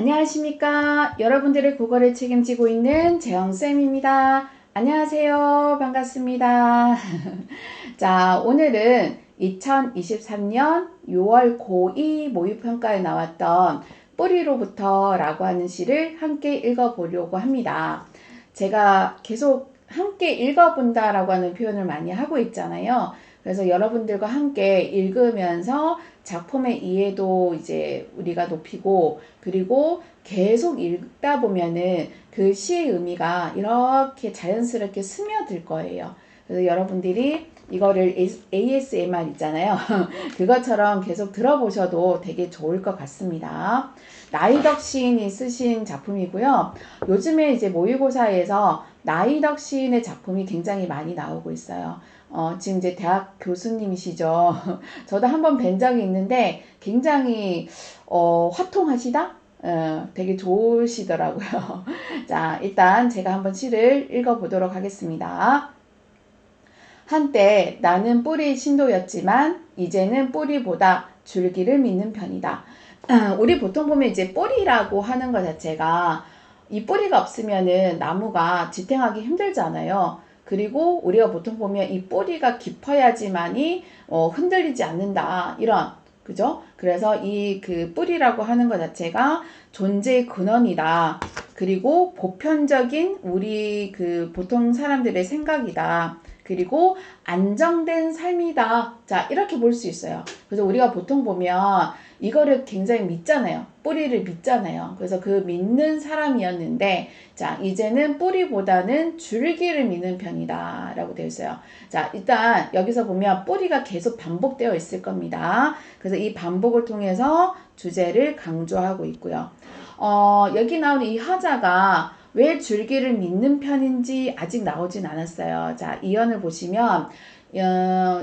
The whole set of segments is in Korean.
안녕하십니까. 여러분들의 국어를 책임지고 있는 재영쌤입니다. 안녕하세요. 반갑습니다. 자, 오늘은 2023년 6월 고2 모의평가에 나왔던 뿌리로부터 라고 하는 시를 함께 읽어보려고 합니다. 제가 계속 함께 읽어본다 라고 하는 표현을 많이 하고 있잖아요. 그래서 여러분들과 함께 읽으면서 작품의 이해도 이제 우리가 높이고, 그리고 계속 읽다 보면은 그 시의 의미가 이렇게 자연스럽게 스며들 거예요. 그래서 여러분들이 이거를 ASMR 있잖아요. 그것처럼 계속 들어보셔도 되게 좋을 것 같습니다. 나이덕 시인이 쓰신 작품이고요. 요즘에 이제 모의고사에서 나이덕 시인의 작품이 굉장히 많이 나오고 있어요. 지금 이제 대학 교수님이시죠. 저도 한번 뵌 적이 있는데 굉장히 화통하시다? 되게 좋으시더라고요. 자, 일단 제가 한번 시를 읽어보도록 하겠습니다. 한때 나는 뿌리 신도였지만 이제는 뿌리보다 줄기를 믿는 편이다. 우리 보통 보면 이제 뿌리라고 하는 것 자체가 이 뿌리가 없으면은 나무가 지탱하기 힘들잖아요. 그리고 우리가 보통 보면 이 뿌리가 깊어야지만이 흔들리지 않는다. 이런, 그죠? 그래서 이 그 뿌리라고 하는 것 자체가 존재의 근원이다. 그리고 보편적인 우리 그 보통 사람들의 생각이다. 그리고 안정된 삶이다. 자, 이렇게 볼 수 있어요. 그래서 우리가 보통 보면 이거를 굉장히 믿잖아요. 뿌리를 믿잖아요. 그래서 그 믿는 사람이었는데, 자, 이제는 뿌리보다는 줄기를 믿는 편이다. 라고 되어 있어요. 자, 일단 여기서 보면 뿌리가 계속 반복되어 있을 겁니다. 그래서 이 반복을 통해서 주제를 강조하고 있고요. 여기 나오는 이 하자가 왜 줄기를 믿는 편인지 아직 나오진 않았어요. 자, 이연을 보시면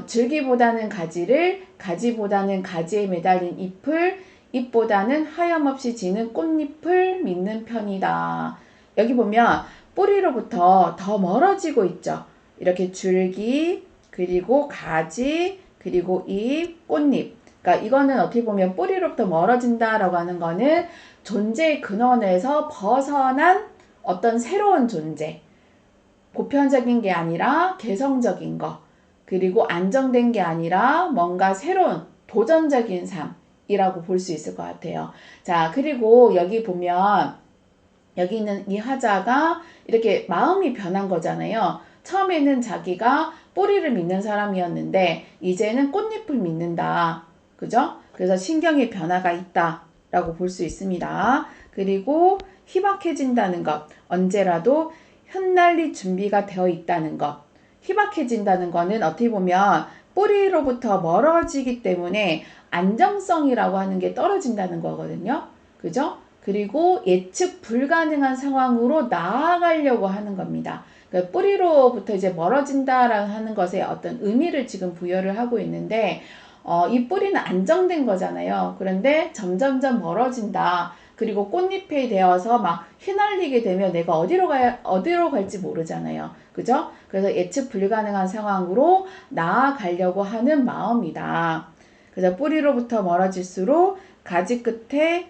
줄기보다는 가지를, 가지보다는 가지에 매달린 잎을, 잎보다는 하염없이 지는 꽃잎을 믿는 편이다. 여기 보면 뿌리로부터 더 멀어지고 있죠. 이렇게 줄기, 그리고 가지, 그리고 잎, 꽃잎. 그러니까 이거는 어떻게 보면 뿌리로부터 멀어진다라고 하는 거는 존재의 근원에서 벗어난 어떤 새로운 존재, 보편적인 게 아니라 개성적인 거, 그리고 안정된 게 아니라 뭔가 새로운 도전적인 삶이라고 볼 수 있을 것 같아요. 자, 그리고 여기 보면 여기 있는 이 하자가 이렇게 마음이 변한 거잖아요. 처음에는 자기가 뿌리를 믿는 사람이었는데 이제는 꽃잎을 믿는다. 그죠? 그래서 신경의 변화가 있다 라고 볼 수 있습니다. 그리고 희박해진다는 것, 언제라도 흩날릴 준비가 되어 있다는 것. 희박해진다는 것은 어떻게 보면 뿌리로부터 멀어지기 때문에 안정성이라고 하는 게 떨어진다는 거거든요. 그죠? 그리고 예측 불가능한 상황으로 나아가려고 하는 겁니다. 그러니까 뿌리로부터 이제 멀어진다라는 하는 것에 어떤 의미를 지금 부여를 하고 있는데, 이 뿌리는 안정된 거잖아요. 그런데 점점점 멀어진다. 그리고 꽃잎이 되어서 막 휘날리게 되면 내가 어디로 갈지 모르잖아요. 그죠? 그래서 예측 불가능한 상황으로 나아가려고 하는 마음이다. 그래서 뿌리로부터 멀어질수록 가지 끝에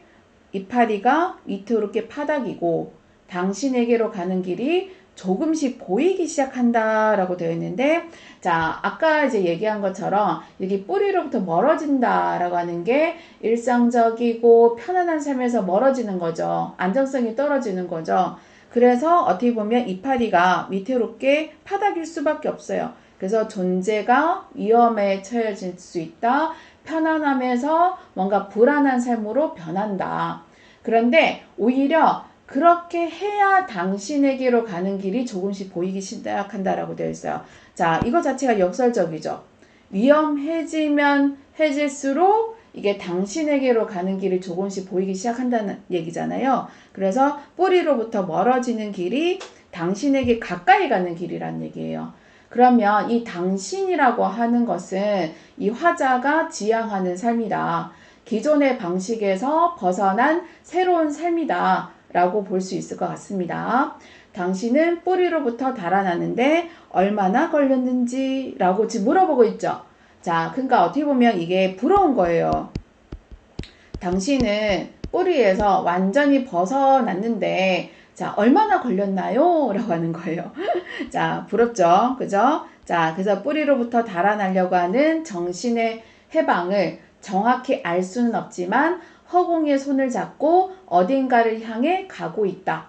이파리가 위태롭게 파닥이고 당신에게로 가는 길이 조금씩 보이기 시작한다라고 되어 있는데, 자, 아까 이제 얘기한 것처럼 여기 뿌리로부터 멀어진다라고 하는 게 일상적이고 편안한 삶에서 멀어지는 거죠. 안정성이 떨어지는 거죠. 그래서 어떻게 보면 이파리가 위태롭게 파닥일 수밖에 없어요. 그래서 존재가 위험에 처해질 수 있다. 편안함에서 뭔가 불안한 삶으로 변한다. 그런데 오히려 그렇게 해야 당신에게로 가는 길이 조금씩 보이기 시작한다라고 되어 있어요. 자, 이거 자체가 역설적이죠. 위험해지면 해질수록 이게 당신에게로 가는 길이 조금씩 보이기 시작한다는 얘기잖아요. 그래서 뿌리로부터 멀어지는 길이 당신에게 가까이 가는 길이란 얘기예요. 그러면 이 당신이라고 하는 것은 이 화자가 지향하는 삶이다. 기존의 방식에서 벗어난 새로운 삶이다. 라고 볼 수 있을 것 같습니다. 당신은 뿌리로부터 달아나는데 얼마나 걸렸는지 라고 지금 물어보고 있죠. 자, 그러니까 어떻게 보면 이게 부러운 거예요. 당신은 뿌리에서 완전히 벗어났는데, 자, 얼마나 걸렸나요? 라고 하는 거예요. 자, 부럽죠? 그죠? 자, 그래서 뿌리로부터 달아나려고 하는 정신의 해방을 정확히 알 수는 없지만 허공에 손을 잡고 어딘가를 향해 가고 있다.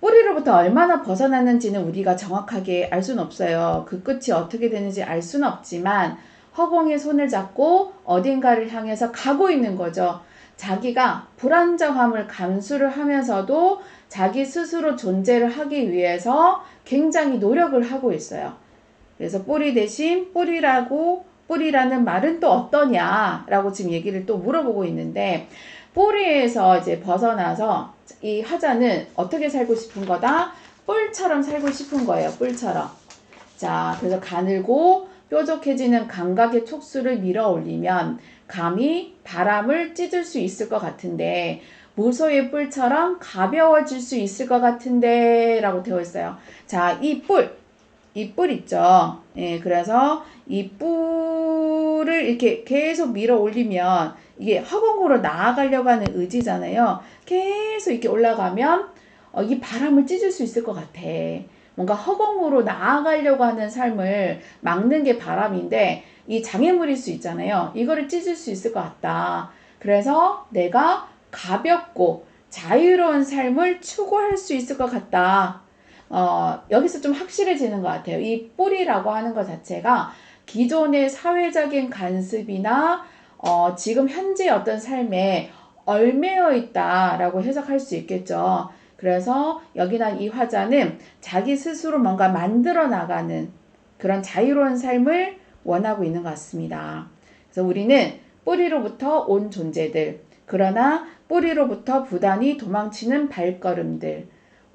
뿌리로부터 얼마나 벗어났는지는 우리가 정확하게 알 수는 없어요. 그 끝이 어떻게 되는지 알 수는 없지만 허공에 손을 잡고 어딘가를 향해서 가고 있는 거죠. 자기가 불안정함을 감수를 하면서도 자기 스스로 존재를 하기 위해서 굉장히 노력을 하고 있어요. 그래서 뿌리 대신 뿌리라는 말은 또 어떠냐라고 지금 얘기를 또 물어보고 있는데, 뿌리에서 이제 벗어나서 이 화자는 어떻게 살고 싶은 거다? 뿔처럼 살고 싶은 거예요. 뿔처럼. 자, 그래서 가늘고 뾰족해지는 감각의 촉수를 밀어 올리면 감히 바람을 찢을 수 있을 것 같은데, 무소의 뿔처럼 가벼워질 수 있을 것 같은데 라고 되어 있어요. 자, 이 뿔 있죠. 예, 그래서 이 뿔을 이렇게 계속 밀어 올리면 이게 허공으로 나아가려고 하는 의지잖아요. 계속 이렇게 올라가면 이 바람을 찢을 수 있을 것 같아. 뭔가 허공으로 나아가려고 하는 삶을 막는 게 바람인데, 이 장애물일 수 있잖아요. 이거를 찢을 수 있을 것 같다. 그래서 내가 가볍고 자유로운 삶을 추구할 수 있을 것 같다. 여기서 좀 확실해지는 것 같아요. 이 뿌리라고 하는 것 자체가 기존의 사회적인 간섭이나 지금 현재 어떤 삶에 얽매여 있다라고 해석할 수 있겠죠. 그래서 여기나 이 화자는 자기 스스로 뭔가 만들어 나가는 그런 자유로운 삶을 원하고 있는 것 같습니다. 그래서 우리는 뿌리로부터 온 존재들, 그러나 뿌리로부터 부단히 도망치는 발걸음들,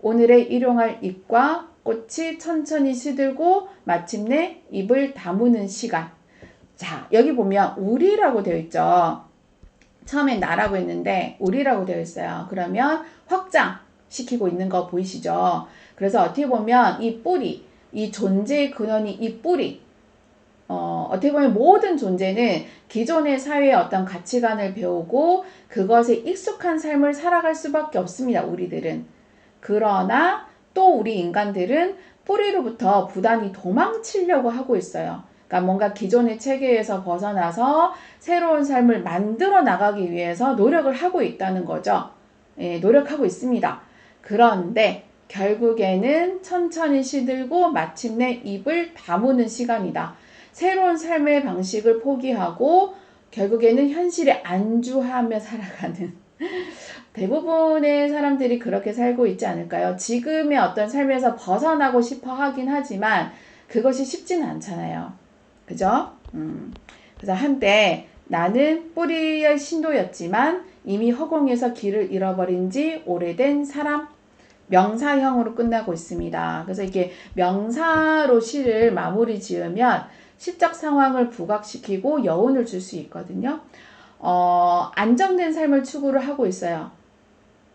오늘의 일용할 잎과 꽃이 천천히 시들고 마침내 잎을 다무는 시간. 자, 여기 보면 우리라고 되어 있죠. 처음엔 나라고 했는데 우리라고 되어 있어요. 그러면 확장시키고 있는 거 보이시죠? 그래서 어떻게 보면 이 뿌리, 이 존재의 근원이 이 뿌리, 어떻게 보면 모든 존재는 기존의 사회의 어떤 가치관을 배우고 그것에 익숙한 삶을 살아갈 수밖에 없습니다. 우리들은. 그러나 또 우리 인간들은 뿌리로부터 부단히 도망치려고 하고 있어요. 그러니까 뭔가 기존의 체계에서 벗어나서 새로운 삶을 만들어 나가기 위해서 노력을 하고 있다는 거죠. 예, 노력하고 있습니다. 그런데 결국에는 천천히 시들고 마침내 입을 다무는 시간이다. 새로운 삶의 방식을 포기하고 결국에는 현실에 안주하며 살아가는 대부분의 사람들이 그렇게 살고 있지 않을까요? 지금의 어떤 삶에서 벗어나고 싶어 하긴 하지만 그것이 쉽지는 않잖아요. 그죠? 그래서 한때 나는 뿌리의 신도였지만 이미 허공에서 길을 잃어버린 지 오래된 사람, 명사형으로 끝나고 있습니다. 그래서 이게 명사로 시를 마무리 지으면 시적 상황을 부각시키고 여운을 줄 수 있거든요. 안정된 삶을 추구를 하고 있어요.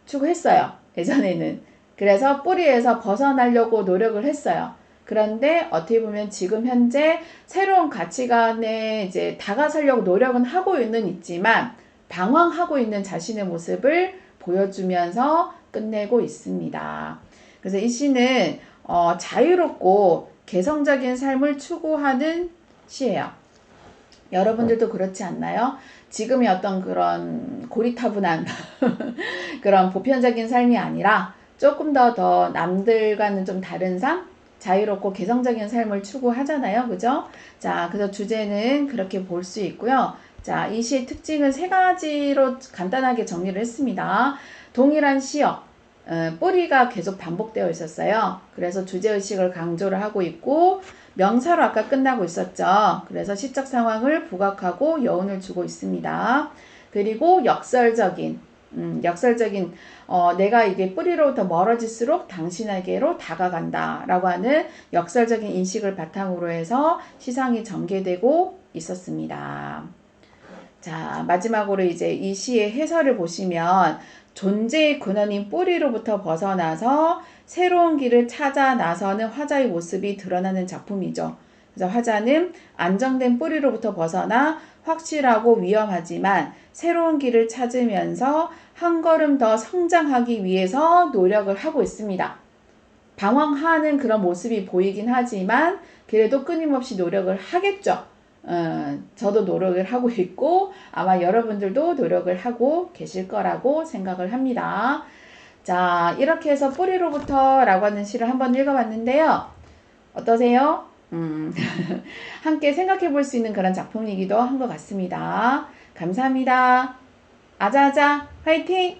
추구했어요. 예전에는. 그래서 뿌리에서 벗어나려고 노력을 했어요. 그런데 어떻게 보면 지금 현재 새로운 가치관에 이제 다가서려고 노력은 하고 있지만 방황하고 있는 자신의 모습을 보여주면서 끝내고 있습니다. 그래서 이 시는 자유롭고 개성적인 삶을 추구하는 시예요. 여러분들도 그렇지 않나요? 지금의 어떤 그런 고리타분한 그런 보편적인 삶이 아니라 조금 더 남들과는 좀 다른 삶? 자유롭고 개성적인 삶을 추구하잖아요. 그죠? 자, 그래서 주제는 그렇게 볼 수 있고요. 자, 이 시의 특징은 세 가지로 간단하게 정리를 했습니다. 동일한 시어, 뿌리가 계속 반복되어 있었어요. 그래서 주제의식을 강조를 하고 있고, 명사로 아까 끝나고 있었죠. 그래서 시적 상황을 부각하고 여운을 주고 있습니다. 그리고 역설적인, 내가 이게 뿌리로부터 멀어질수록 당신에게로 다가간다 라고 하는 역설적인 인식을 바탕으로 해서 시상이 전개되고 있었습니다. 자, 마지막으로 이제 이 시의 해설을 보시면 존재의 근원인 뿌리로부터 벗어나서 새로운 길을 찾아 나서는 화자의 모습이 드러나는 작품이죠. 그래서 화자는 안정된 뿌리로부터 벗어나 확실하고 위험하지만 새로운 길을 찾으면서 한 걸음 더 성장하기 위해서 노력을 하고 있습니다. 방황하는 그런 모습이 보이긴 하지만 그래도 끊임없이 노력을 하겠죠. 저도 노력을 하고 있고 아마 여러분들도 노력을 하고 계실 거라고 생각을 합니다. 자, 이렇게 해서 뿌리로부터 라고 하는 시를 한번 읽어봤는데요. 어떠세요? 함께 생각해 볼 수 있는 그런 작품이기도 한 것 같습니다. 감사합니다. 아자아자 화이팅!